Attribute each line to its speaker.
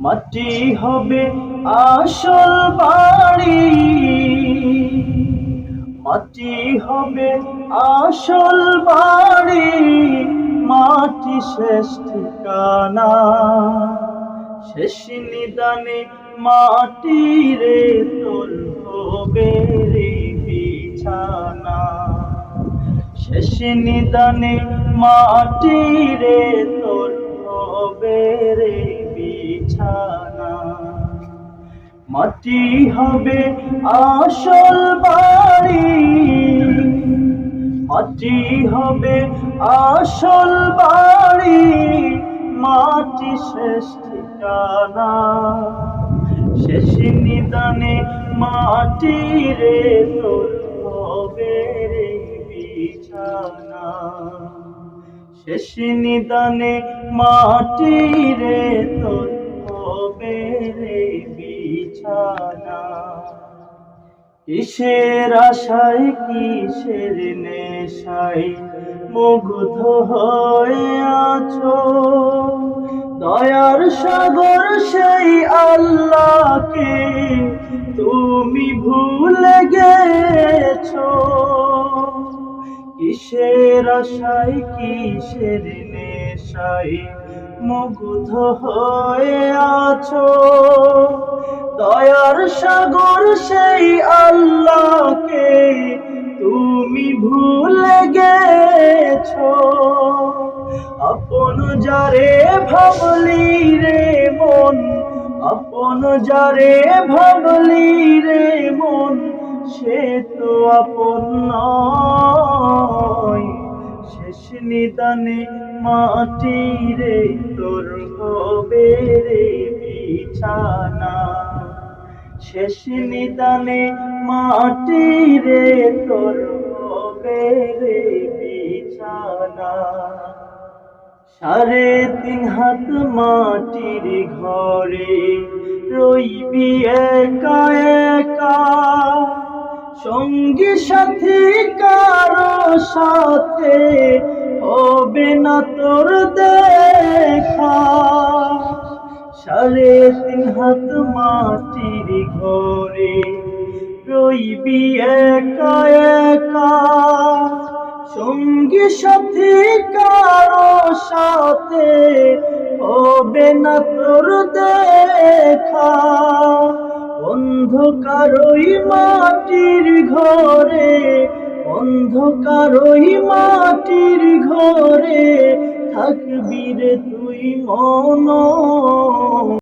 Speaker 1: মাটি হবে আসল বাড়ি, মাটি হবে আসল বাড়ি, মাটি শেষ ঠিকানা। শেষ নিদানে মাটি রে তোর হবে রে বিছানা। শেষ নিদানে মাটি রে তোর হবে রে বিছানা। মাটি হবে আসল বাড়ি, মাটি হবে আসল বাড়ি, মাটি শেষ ঠিকানা। শেষ নিদানে মাটি রে তোর হবে রে বিছানা। শেষ নিদানে মাটি রে তোর হবে রে বিছানা। কিসের আশায় কিসের নেশায় মুগ্ধ হয়ে আছো, দয়ার সাগর সেই আল্লাহকে তুমি ভুলে গেছো। কিসের আশায় কিসের নেশায় মুগ্ধ হয়ে আছো, দয়ার সাগর সেই আল্লাহকে তুমি ভুলে গেছো। আপন যারে ভাবলি রে মন, আপন যারে ভাবলি রে মন, সে তো আপন নয়। শেষ নিদানে মাটি রে তোর হবে রে বিছানা। শেষ নিদানে মাটি রে তোর হবে রে বিছানা। 3.5 হাত মাটির ঘরে রইবি একা একা, সঙ্গী সাথী কারো সাথে হবে না তোর দেখা। 3.5 হাত মাটির ঘরে রইবি একা একা, সঙ্গী সাথী কারো সাথে হবে না তোর দেখা। অন্ধকার ওই মাটির ঘরে, অন্ধকার ওই মাটির ঘরে থাকবি রে তুই মন।